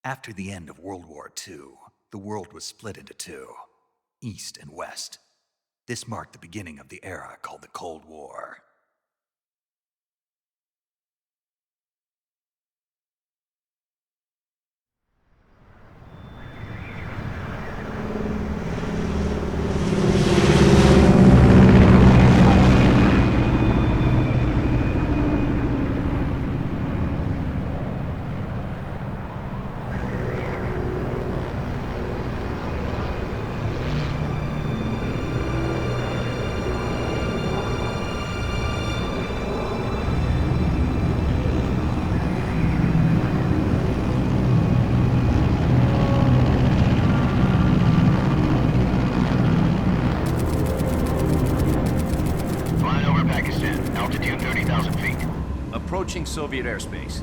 After the end of World War II, the world was split into two, East and West. This marked the beginning of the era called the Cold War. Approaching Soviet airspace.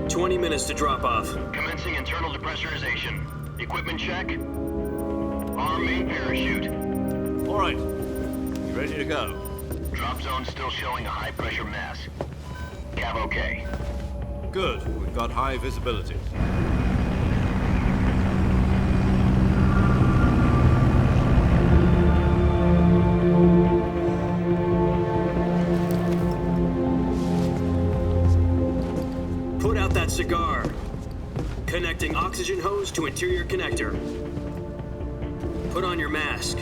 20 minutes to drop off. Commencing internal depressurization. Equipment check. Arm main parachute. All right. You ready to go? Drop zone still showing a high pressure mass. Cav okay. Good. We've got high visibility. Put out that cigar. Connecting oxygen hose to interior connector. Put on your mask.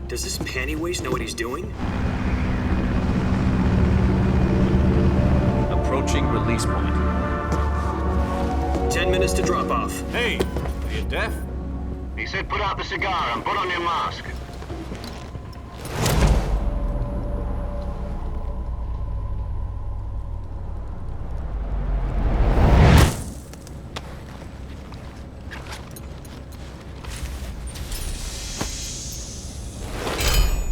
Does this panty waste know what he's doing? Approaching release point. 10 minutes to drop off. Hey, are you deaf? He said put out the cigar and put on your mask.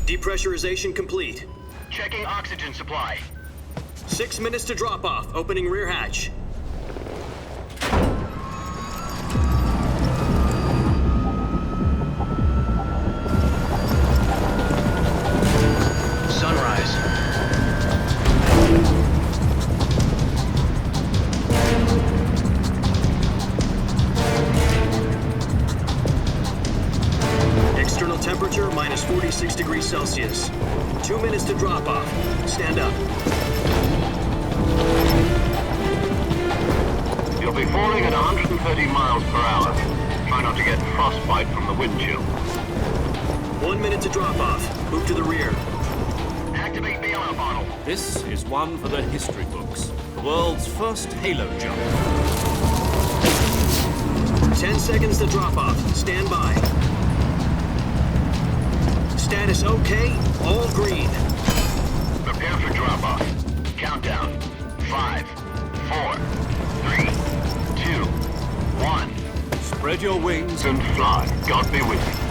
Depressurization complete. Checking oxygen supply. 6 minutes to drop off. Opening rear hatch. Sunrise. External temperature minus 46 degrees Celsius. 2 minutes to drop off. Stand up. You'll be falling at 130 miles per hour. Try not to get frostbite from the wind chill. 1 minute to drop off. Move to the rear. Activate bailout bottle. This is one for the history books. The world's first halo jump. 10 seconds to drop off. Stand by. Status okay. All green. Prepare for drop-off. Countdown. 5, 4, 3, 2, 1. Spread your wings And fly. God be with you.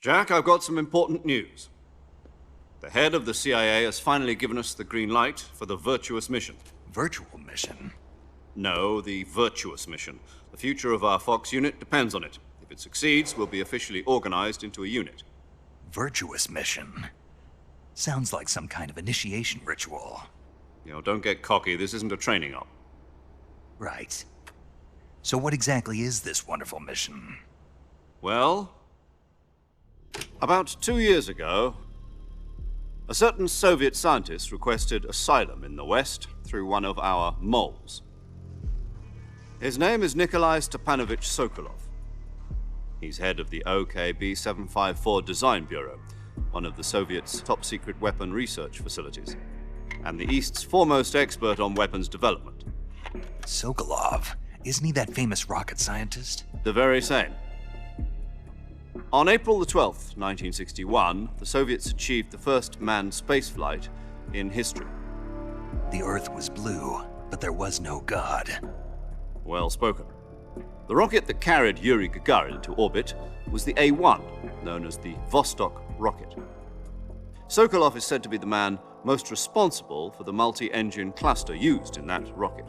Jack, I've got some important news. The head of the CIA has finally given us the green light for the virtuous mission. Virtual mission? No, the virtuous mission. The future of our Fox unit depends on it. If it succeeds, we'll be officially organized into a unit. Virtuous mission? Sounds like some kind of initiation ritual. You know, don't get cocky. This isn't a training op. Right. So what exactly is this wonderful mission? Well, about 2 years ago, a certain Soviet scientist requested asylum in the West through one of our moles. His name is Nikolai Stepanovich Sokolov. He's head of the OKB-754 Design Bureau, one of the Soviets' top-secret weapon research facilities, and the East's foremost expert on weapons development. Sokolov? Isn't he that famous rocket scientist? The very same. On April the 12th, 1961, the Soviets achieved the first manned spaceflight in history. The Earth was blue, but there was no God. Well spoken. The rocket that carried Yuri Gagarin to orbit was the A-1, known as the Vostok rocket. Sokolov is said to be the man most responsible for the multi-engine cluster used in that rocket.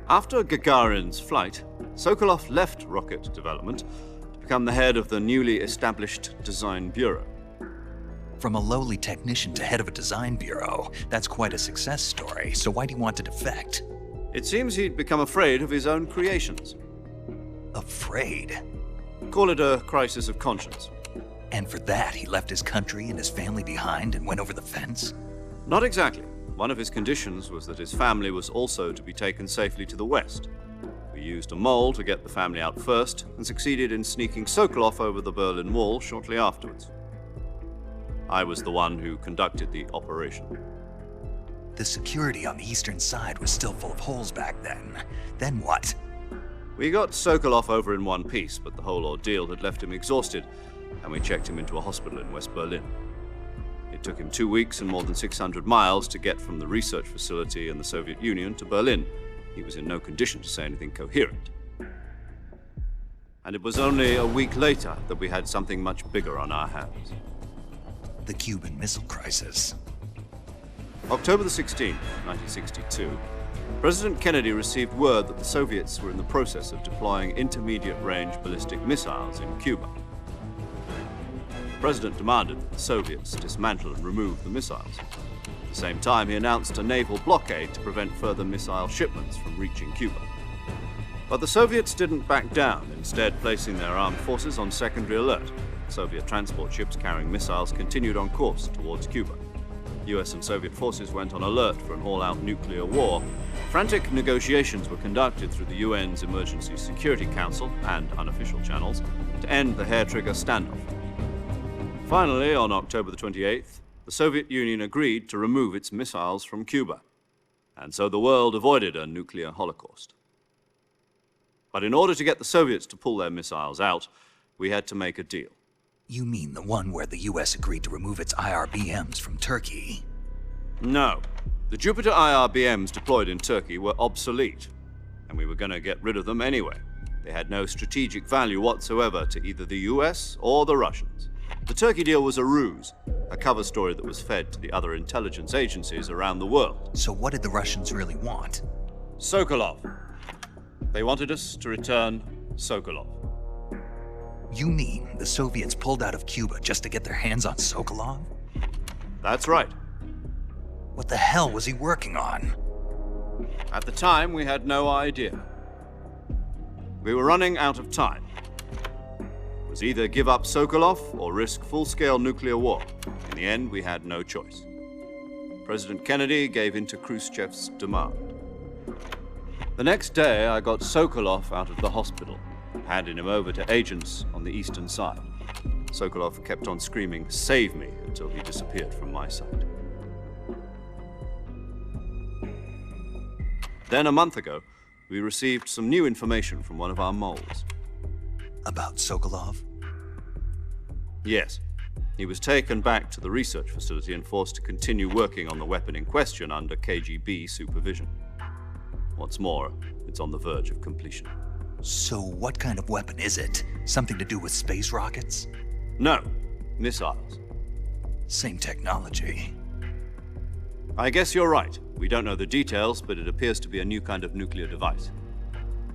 After Gagarin's flight, Sokolov left rocket development to become the head of the newly established Design Bureau. From a lowly technician to head of a design bureau, that's quite a success story, so why'd he want to defect? It seems he'd become afraid of his own creations. Afraid? Call it a crisis of conscience. And for that, he left his country and his family behind and went over the fence? Not exactly. One of his conditions was that his family was also to be taken safely to the west. We used a mole to get the family out first and succeeded in sneaking Sokolov over the Berlin Wall shortly afterwards. I was the one who conducted the operation. The security on the eastern side was still full of holes back then. Then what? We got Sokolov over in one piece, but the whole ordeal had left him exhausted, and we checked him into a hospital in West Berlin. It took him 2 weeks and more than 600 miles to get from the research facility in the Soviet Union to Berlin. He was in no condition to say anything coherent. And it was only a week later that we had something much bigger on our hands. The Cuban Missile Crisis. October the 16th, 1962, President Kennedy received word that the Soviets were in the process of deploying intermediate-range ballistic missiles in Cuba. The President demanded that the Soviets dismantle and remove the missiles. At the same time, he announced a naval blockade to prevent further missile shipments from reaching Cuba. But the Soviets didn't back down, instead placing their armed forces on secondary alert. Soviet transport ships carrying missiles continued on course towards Cuba. US and Soviet forces went on alert for an all-out nuclear war. Frantic negotiations were conducted through the UN's Emergency Security Council and unofficial channels to end the hair-trigger standoff. Finally, on October the 28th, the Soviet Union agreed to remove its missiles from Cuba, and so the world avoided a nuclear holocaust. But in order to get the Soviets to pull their missiles out, we had to make a deal. You mean the one where the US agreed to remove its IRBMs from Turkey? No. The Jupiter IRBMs deployed in Turkey were obsolete, and we were going to get rid of them anyway. They had no strategic value whatsoever to either the US or the Russians. The Turkey deal was a ruse, a cover story that was fed to the other intelligence agencies around the world. So what did the Russians really want? Sokolov. They wanted us to return Sokolov. You mean the Soviets pulled out of Cuba just to get their hands on Sokolov? That's right. What the hell was he working on? At the time, we had no idea. We were running out of time. It was either give up Sokolov or risk full-scale nuclear war. In the end, we had no choice. President Kennedy gave in to Khrushchev's demand. The next day, I got Sokolov out of the hospital, handing him over to agents on the eastern side. Sokolov kept on screaming, "Save me," until he disappeared from my sight. Then a month ago, we received some new information from one of our moles. About Sokolov? Yes. He was taken back to the research facility and forced to continue working on the weapon in question under KGB supervision. What's more, it's on the verge of completion. So what kind of weapon is it? Something to do with space rockets? No, missiles. Same technology. I guess you're right. We don't know the details, but it appears to be a new kind of nuclear device.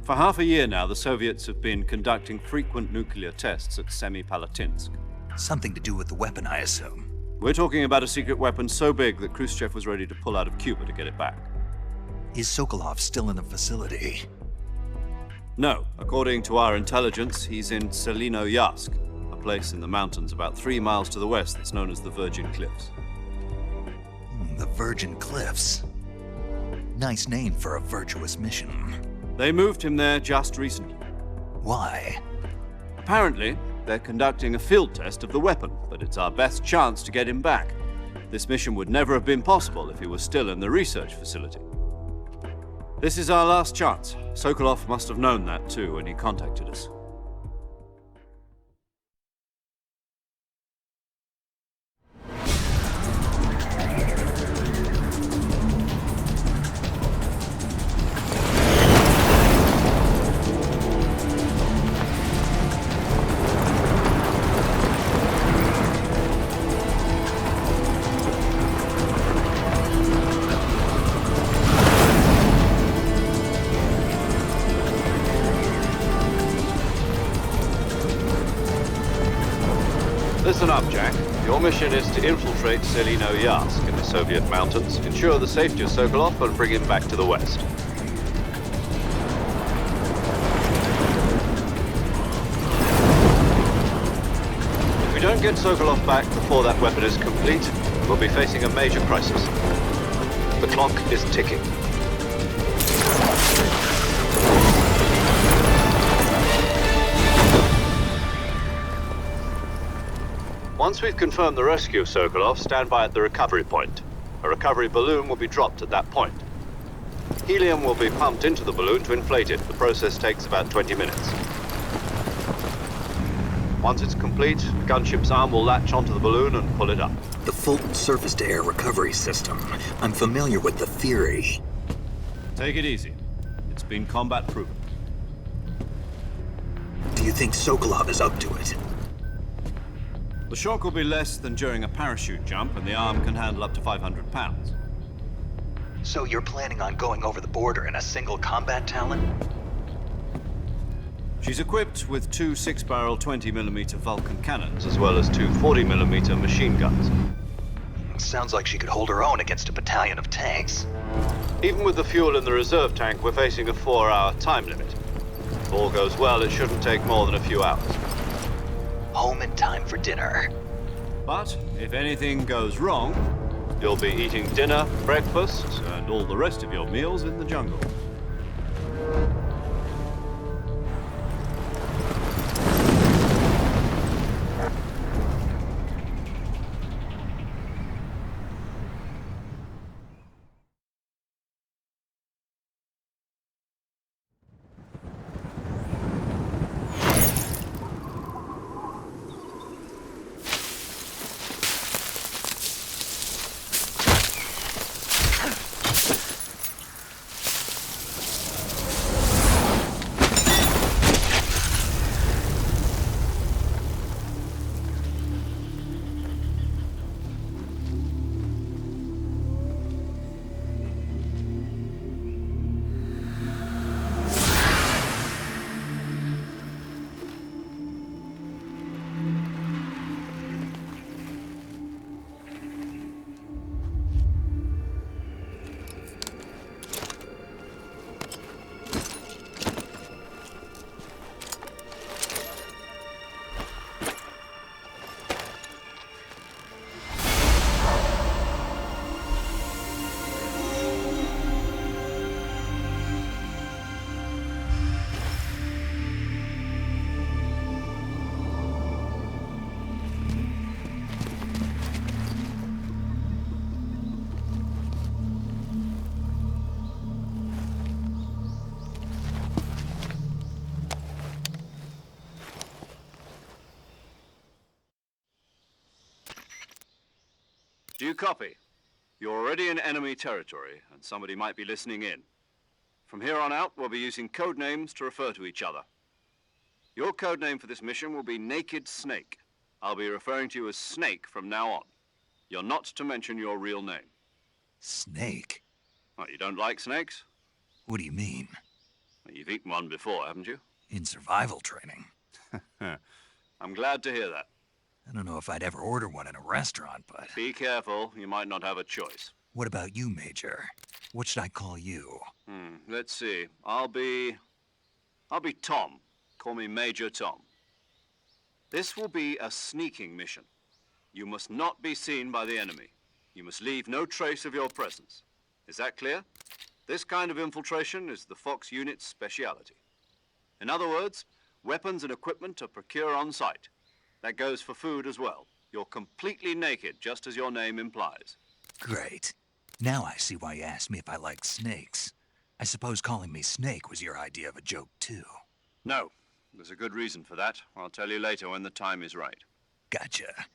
For half a year now, the Soviets have been conducting frequent nuclear tests at Semipalatinsk. Something to do with the weapon, I assume. We're talking about a secret weapon so big that Khrushchev was ready to pull out of Cuba to get it back. Is Sokolov still in the facility? No. According to our intelligence, he's in Selinoyarsk, a place in the mountains about 3 miles to the west that's known as the Virgin Cliffs. The Virgin Cliffs. Nice name for a virtuous mission. They moved him there just recently. Why? Apparently, they're conducting a field test of the weapon, but it's our best chance to get him back. This mission would never have been possible if he was still in the research facility. This is our last chance. Sokolov must have known that too when he contacted us. Your mission is to infiltrate Selino-Yarsk in the Soviet mountains, ensure the safety of Sokolov, and bring him back to the west. If we don't get Sokolov back before that weapon is complete, we'll be facing a major crisis. The clock is ticking. Once we've confirmed the rescue of Sokolov, stand by at the recovery point. A recovery balloon will be dropped at that point. Helium will be pumped into the balloon to inflate it. The process takes about 20 minutes. Once it's complete, the gunship's arm will latch onto the balloon and pull it up. The Fulton surface-to-air recovery system. I'm familiar with the theory. Take it easy. It's been combat proven. Do you think Sokolov is up to it? The shock will be less than during a parachute jump, and the arm can handle up to 500 pounds. So you're planning on going over the border in a single combat Talon? She's equipped with two 6-barrel 20mm Vulcan cannons, as well as two 40mm machine guns. Sounds like she could hold her own against a battalion of tanks. Even with the fuel in the reserve tank, we're facing a 4-hour time limit. If all goes well, it shouldn't take more than a few hours. Home in time for dinner. But if anything goes wrong, you'll be eating dinner, breakfast, and all the rest of your meals in the jungle. Do you copy? You're already in enemy territory, and somebody might be listening in. From here on out, we'll be using code names to refer to each other. Your code name for this mission will be Naked Snake. I'll be referring to you as Snake from now on. You're not to mention your real name. Snake? What, you don't like snakes? What do you mean? Well, you've eaten one before, haven't you? In survival training. I'm glad to hear that. I don't know if I'd ever order one in a restaurant, but... Be careful, you might not have a choice. What about you, Major? What should I call you? Let's see. I'll be Tom. Call me Major Tom. This will be a sneaking mission. You must not be seen by the enemy. You must leave no trace of your presence. Is that clear? This kind of infiltration is the Fox unit's speciality. In other words, weapons and equipment are procured on site. That goes for food as well. You're completely naked, just as your name implies. Great. Now I see why you asked me if I like snakes. I suppose calling me Snake was your idea of a joke, too. No. There's a good reason for that. I'll tell you later when the time is right. Gotcha.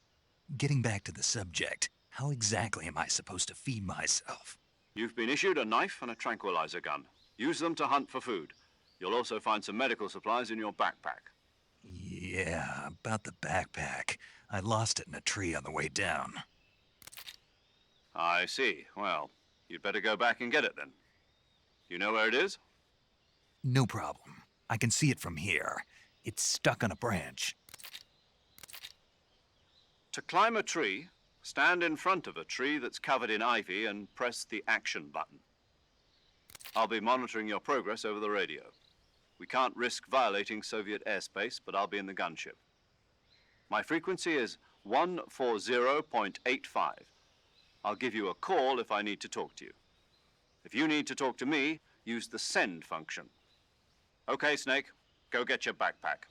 Getting back to the subject, how exactly am I supposed to feed myself? You've been issued a knife and a tranquilizer gun. Use them to hunt for food. You'll also find some medical supplies in your backpack. Yeah, about the backpack. I lost it in a tree on the way down. I see. Well, you'd better go back and get it then. You know where it is? No problem. I can see it from here. It's stuck on a branch. To climb a tree, stand in front of a tree that's covered in ivy and press the action button. I'll be monitoring your progress over the radio. We can't risk violating Soviet airspace, but I'll be in the gunship. My frequency is 140.85. I'll give you a call if I need to talk to you. If you need to talk to me, use the send function. Okay, Snake, go get your backpack.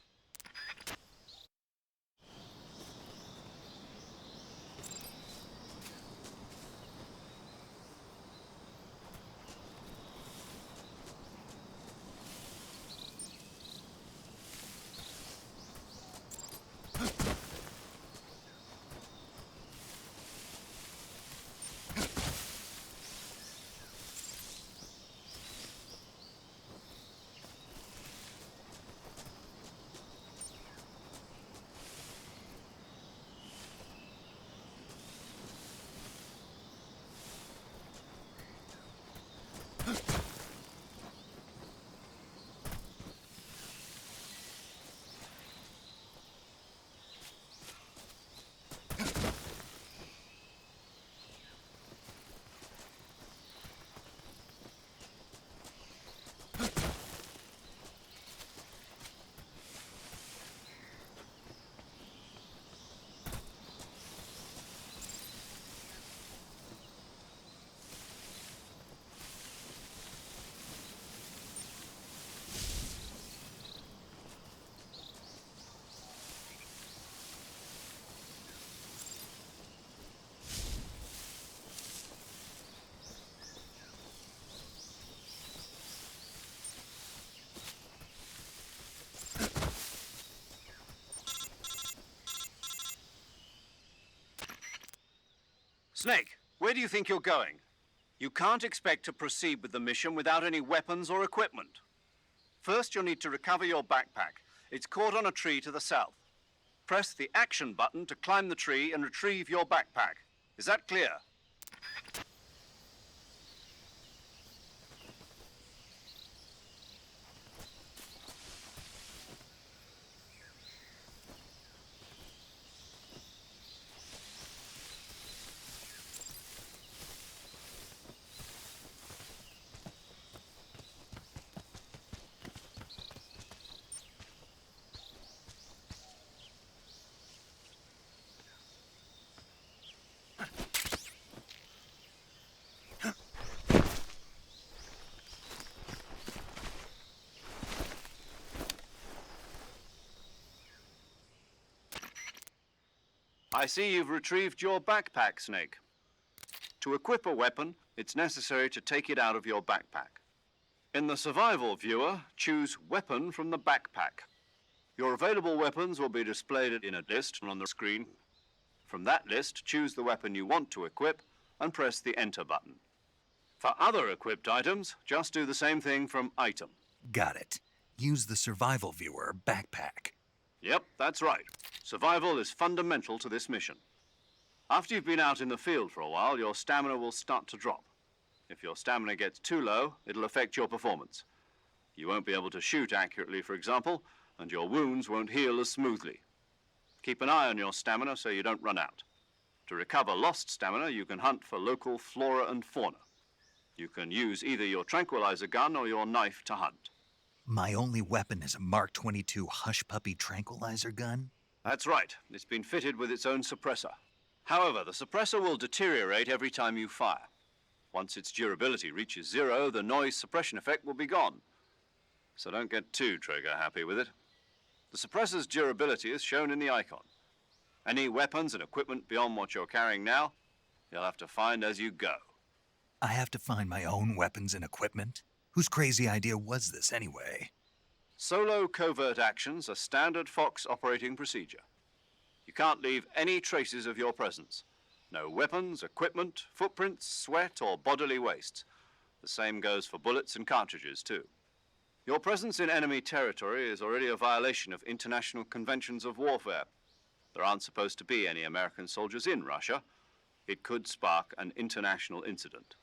Snake, where do you think you're going? You can't expect to proceed with the mission without any weapons or equipment. First, you'll need to recover your backpack. It's caught on a tree to the south. Press the action button to climb the tree and retrieve your backpack. Is that clear? I see you've retrieved your backpack, Snake. To equip a weapon, it's necessary to take it out of your backpack. In the survival viewer, choose Weapon from the backpack. Your available weapons will be displayed in a list on the screen. From that list, choose the weapon you want to equip and press the Enter button. For other equipped items, just do the same thing from Item. Got it. Use the survival viewer backpack. Yep, that's right. Survival is fundamental to this mission. After you've been out in the field for a while, your stamina will start to drop. If your stamina gets too low, it'll affect your performance. You won't be able to shoot accurately, for example, and your wounds won't heal as smoothly. Keep an eye on your stamina so you don't run out. To recover lost stamina, you can hunt for local flora and fauna. You can use either your tranquilizer gun or your knife to hunt. My only weapon is a Mark 22 Hush Puppy tranquilizer gun? That's right. It's been fitted with its own suppressor. However, the suppressor will deteriorate every time you fire. Once its durability reaches 0, the noise suppression effect will be gone. So don't get too trigger-happy with it. The suppressor's durability is shown in the icon. Any weapons and equipment beyond what you're carrying now, you'll have to find as you go. I have to find my own weapons and equipment? Whose crazy idea was this anyway? Solo covert actions are standard Fox operating procedure. You can't leave any traces of your presence. No weapons, equipment, footprints, sweat, or bodily wastes. The same goes for bullets and cartridges, too. Your presence in enemy territory is already a violation of international conventions of warfare. There aren't supposed to be any American soldiers in Russia. It could spark an international incident.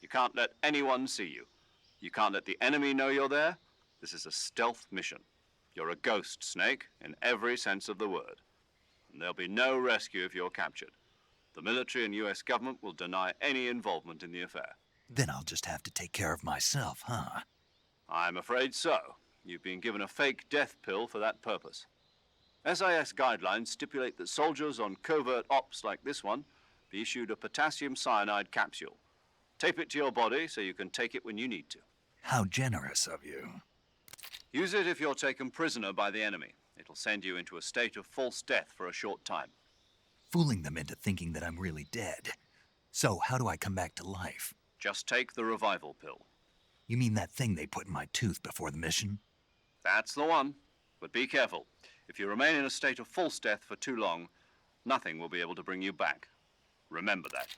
You can't let anyone see you. You can't let the enemy know you're there. This is a stealth mission. You're a ghost, Snake, in every sense of the word. and there'll be no rescue if you're captured. The military and US government will deny any involvement in the affair. Then I'll just have to take care of myself, huh? I'm afraid so. You've been given a fake death pill for that purpose. SIS guidelines stipulate that soldiers on covert ops like this one be issued a potassium cyanide capsule. Tape it to your body so you can take it when you need to. How generous of you. Use it if you're taken prisoner by the enemy. It'll send you into a state of false death for a short time. Fooling them into thinking that I'm really dead. So, how do I come back to life? Just take the revival pill. You mean that thing they put in my tooth before the mission? That's the one. But be careful. If you remain in a state of false death for too long, nothing will be able to bring you back. Remember that.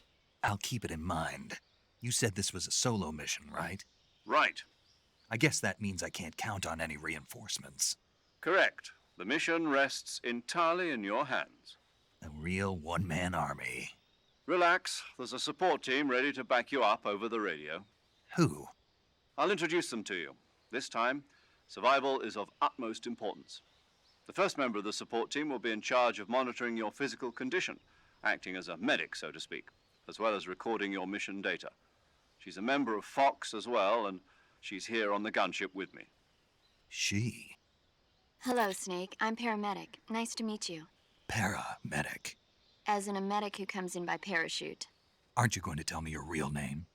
I'll keep it in mind. You said this was a solo mission, right? Right. I guess that means I can't count on any reinforcements. Correct. The mission rests entirely in your hands. A real one-man army. Relax. There's a support team ready to back you up over the radio. Who? I'll introduce them to you. This time, survival is of utmost importance. The first member of the support team will be in charge of monitoring your physical condition, acting as a medic, so to speak, as well as recording your mission data. She's a member of Fox as well, and she's here on the gunship with me. She? Hello, Snake. I'm paramedic. Nice to meet you. Paramedic. As in a medic who comes in by parachute. Aren't you going to tell me your real name?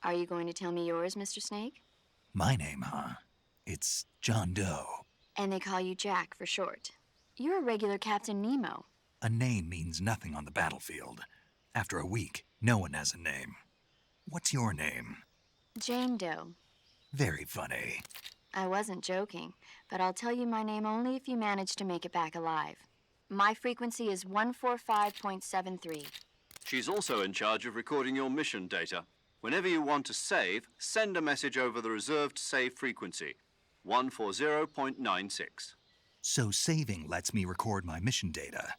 Are you going to tell me yours, Mr. Snake? My name, huh? It's John Doe. And they call you Jack for short. You're a regular Captain Nemo. A name means nothing on the battlefield. After a week, no one has a name. What's your name? Jane Doe. Very funny. I wasn't joking, but I'll tell you my name only if you manage to make it back alive. My frequency is 145.73. She's also in charge of recording your mission data. Whenever you want to save, send a message over the reserved save frequency, 140.96. So saving lets me record my mission data.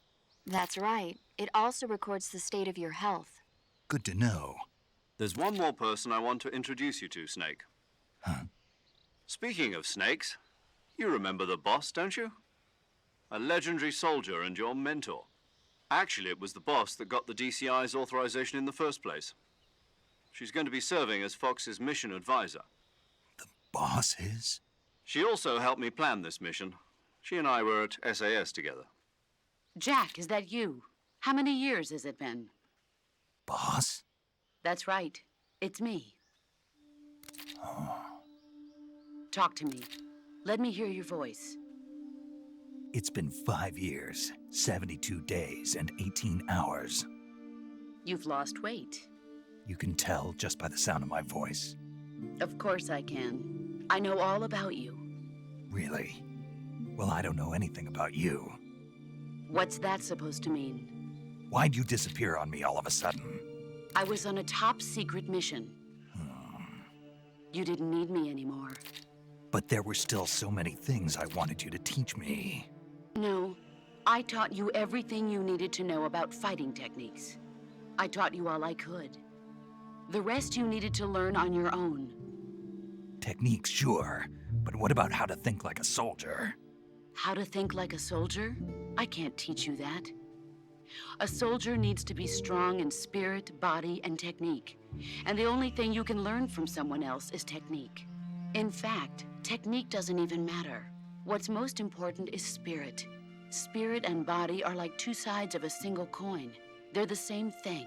That's right. It also records the state of your health. Good to know. There's one more person I want to introduce you to, Snake. Huh? Speaking of snakes, you remember the boss, don't you? A legendary soldier and your mentor. Actually, it was the boss that got the DCI's authorization in the first place. She's going to be serving as Fox's mission advisor. The boss is? She also helped me plan this mission. She and I were at SAS together. Jack, is that you? How many years has it been? Boss? That's right. It's me. Oh. Talk to me. Let me hear your voice. It's been 5 years, 72 days, and 18 hours. You've lost weight. You can tell just by the sound of my voice. Of course I can. I know all about you. Really? Well, I don't know anything about you. What's that supposed to mean? Why'd you disappear on me all of a sudden? I was on a top-secret mission. You didn't need me anymore. But there were still so many things I wanted you to teach me. No, I taught you everything you needed to know about fighting techniques. I taught you all I could. The rest you needed to learn on your own. Techniques, sure. But what about how to think like a soldier? How to think like a soldier? I can't teach you that. A soldier needs to be strong in spirit, body, and technique. And the only thing you can learn from someone else is technique. In fact, technique doesn't even matter. What's most important is spirit. Spirit and body are like two sides of a single coin. They're the same thing.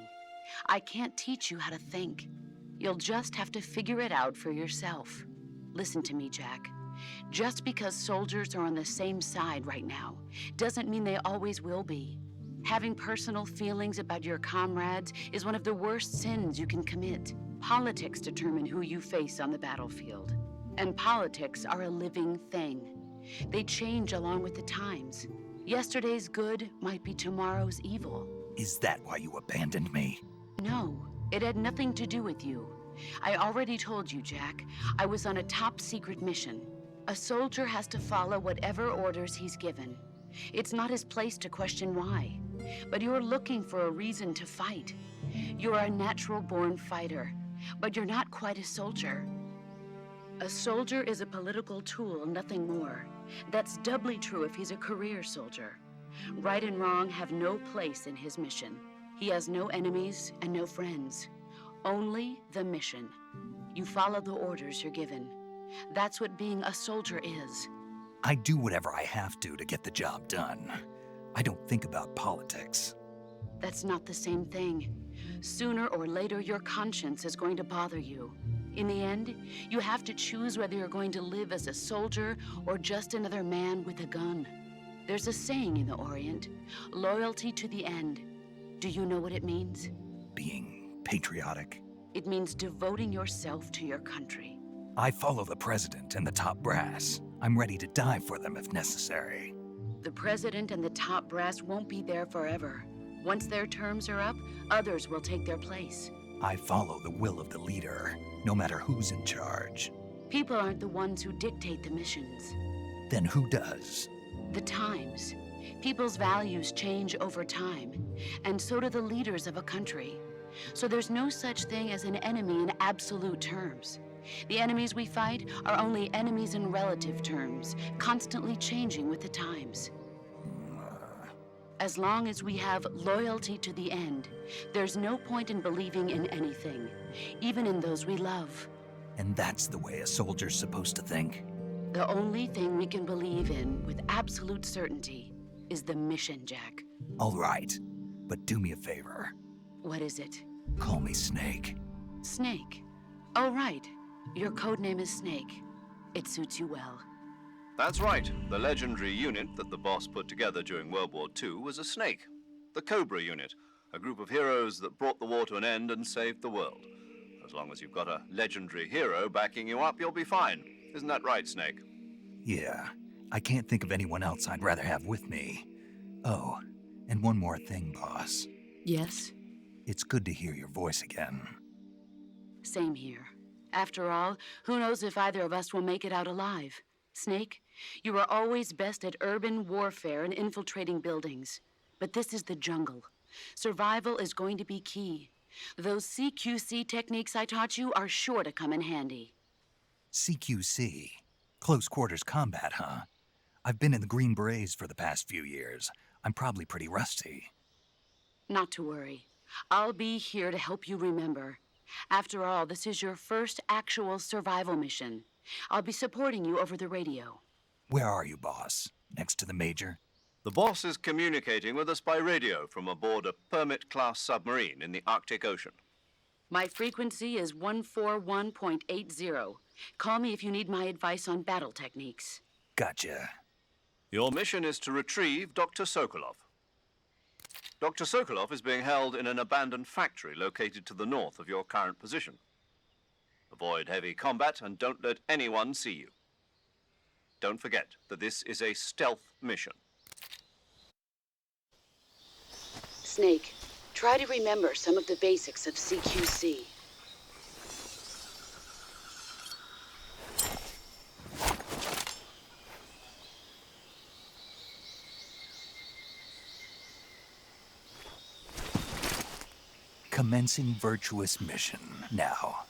I can't teach you how to think. You'll just have to figure it out for yourself. Listen to me, Jack. Just because soldiers are on the same side right now doesn't mean they always will be. Having personal feelings about your comrades is one of the worst sins you can commit. Politics determine who you face on the battlefield. And politics are a living thing. They change along with the times. Yesterday's good might be tomorrow's evil. Is that why you abandoned me? No, it had nothing to do with you. I already told you, Jack. I was on a top-secret mission. A soldier has to follow whatever orders he's given. It's not his place to question why. But you're looking for a reason to fight. You're a natural-born fighter, but you're not quite a soldier. A soldier is a political tool, nothing more. That's doubly true if he's a career soldier. Right and wrong have no place in his mission. He has no enemies and no friends. Only the mission. You follow the orders you're given. That's what being a soldier is. I do whatever I have to get the job done. I don't think about politics. That's not the same thing. Sooner or later, your conscience is going to bother you. In the end, you have to choose whether you're going to live as a soldier or just another man with a gun. There's a saying in the Orient, loyalty to the end. Do you know what it means? Being patriotic. It means devoting yourself to your country. I follow the president and the top brass. I'm ready to die for them if necessary. The president and the top brass won't be there forever. Once their terms are up, others will take their place. I follow the will of the leader, no matter who's in charge. People aren't the ones who dictate the missions. Then who does? The times. People's values change over time, and so do the leaders of a country. So there's no such thing as an enemy in absolute terms. The enemies we fight are only enemies in relative terms, constantly changing with the times. As long as we have loyalty to the end, there's no point in believing in anything, even in those we love. And that's the way a soldier's supposed to think? The only thing we can believe in with absolute certainty is the mission, Jack. All right, but do me a favor. What is it? Call me Snake. Snake. Oh, right. Your code name is Snake. It suits you well. That's right. The legendary unit that the boss put together during World War II was a snake. The Cobra unit, a group of heroes that brought the war to an end and saved the world. As long as you've got a legendary hero backing you up, you'll be fine. Isn't that right, Snake? Yeah, I can't think of anyone else I'd rather have with me. Oh, and one more thing, boss. Yes? It's good to hear your voice again. Same here. After all, who knows if either of us will make it out alive? Snake, you are always best at urban warfare and infiltrating buildings. But this is the jungle. Survival is going to be key. Those CQC techniques I taught you are sure to come in handy. CQC? Close quarters combat, huh? I've been in the Green Berets for the past few years. I'm probably pretty rusty. Not to worry. I'll be here to help you remember. After all, this is your first actual survival mission. I'll be supporting you over the radio. Where are you, boss? Next to the Major? The boss is communicating with us by radio from aboard a Permit-class submarine in the Arctic Ocean. My frequency is 141.80. Call me if you need my advice on battle techniques. Gotcha. Your mission is to retrieve Dr. Sokolov. Dr. Sokolov is being held in an abandoned factory located to the north of your current position. Avoid heavy combat and don't let anyone see you. Don't forget that this is a stealth mission. Snake, try to remember some of the basics of CQC. Commencing virtuous mission now.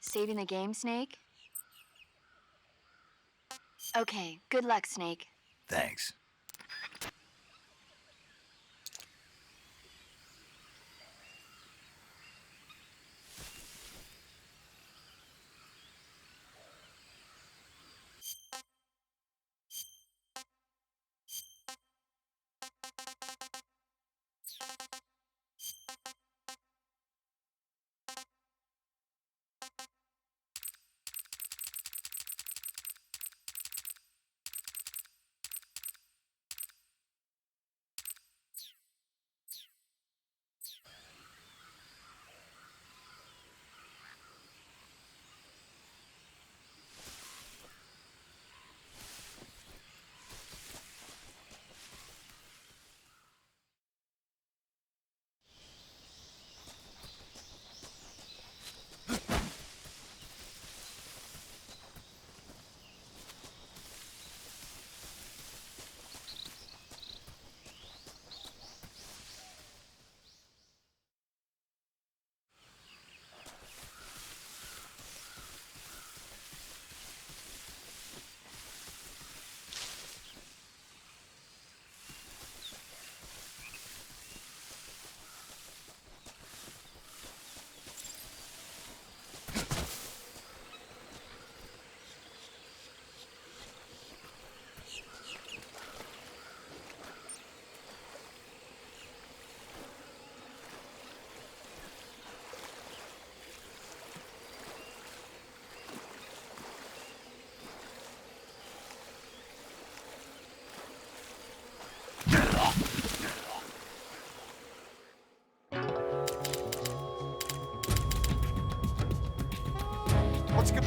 Saving the game, Snake? Okay, good luck, Snake. Thanks. What's good?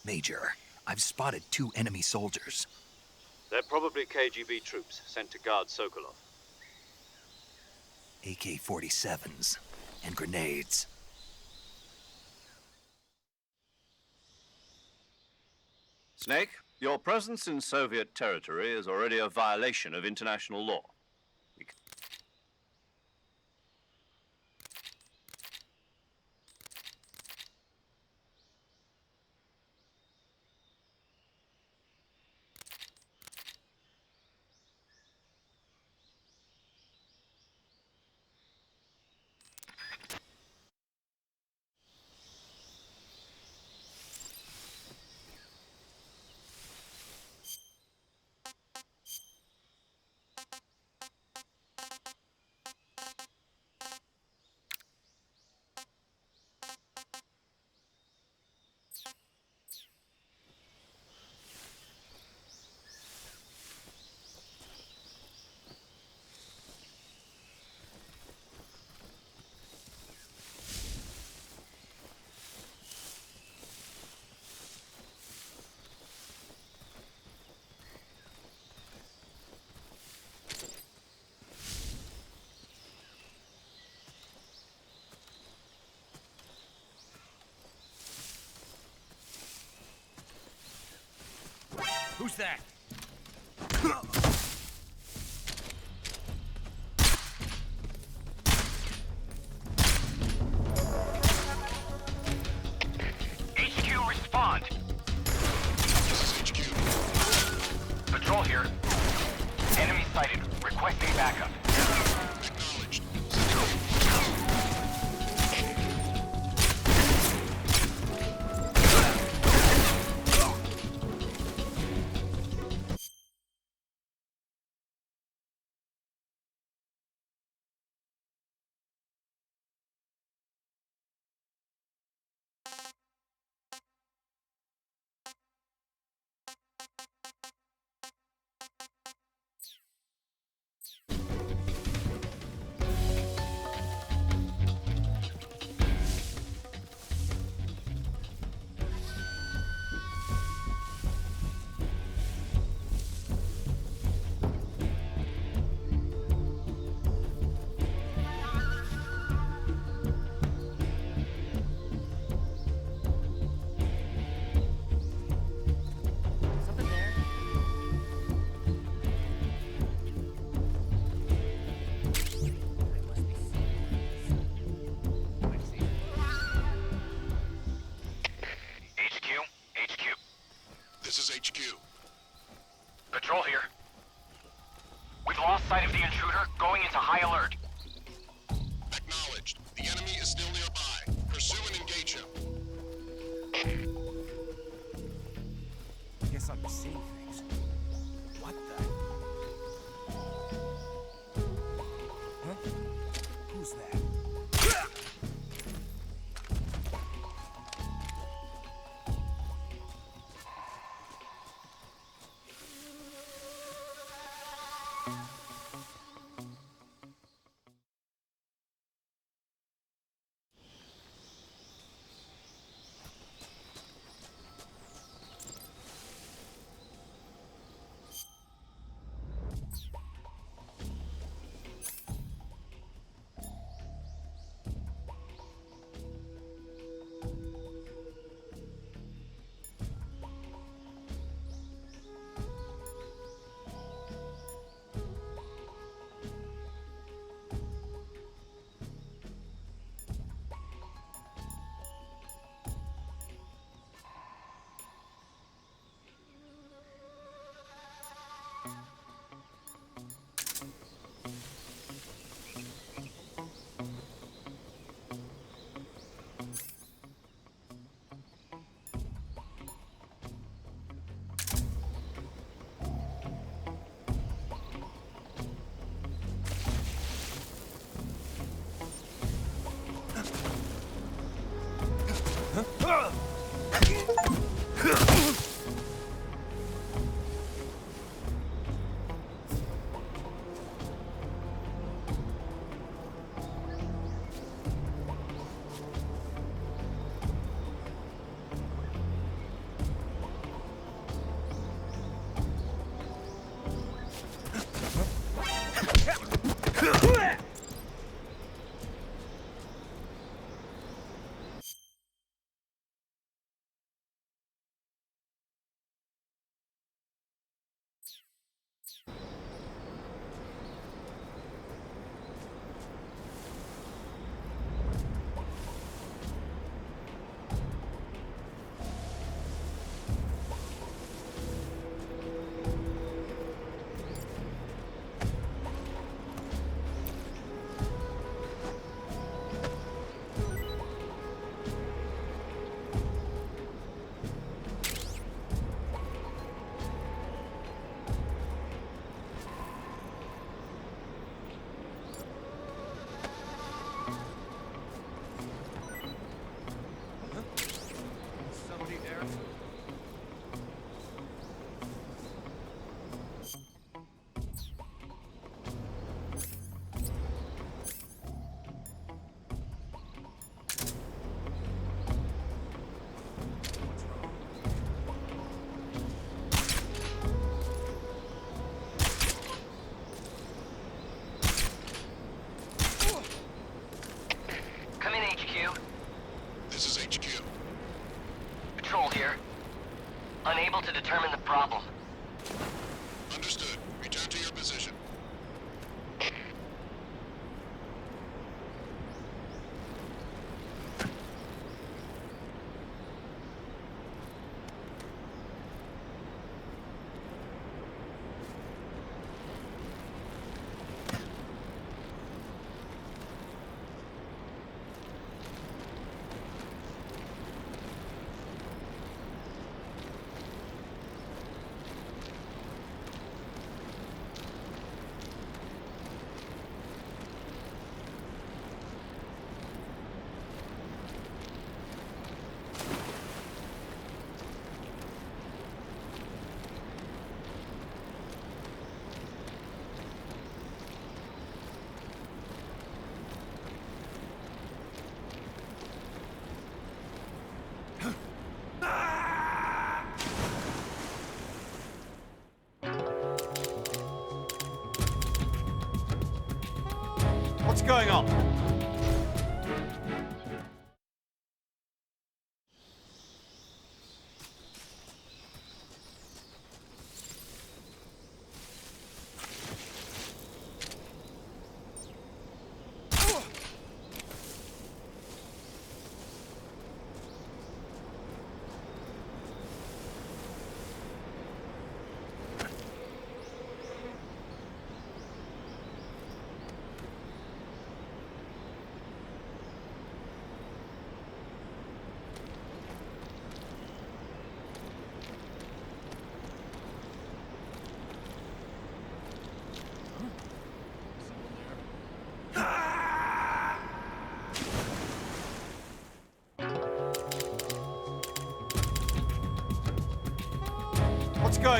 Major, I've spotted 2 enemy soldiers. They're probably KGB troops sent to guard Sokolov. AK-47s and grenades. Snake, your presence in Soviet territory is already a violation of international law. Who's that? HQ, respond. This is HQ. Patrol here. Enemy sighted. Requesting backup. Acknowledged. Something there? HQ. This is HQ. Patrol here. We've lost sight of the intruder, going into high alert. Acknowledged. The enemy is still nearby. Pursue and engage him. Guess I'm seeing things. What the? Huh? Who's that? Unable to determine the problem. Understood. Return to your position. What's going on? What's going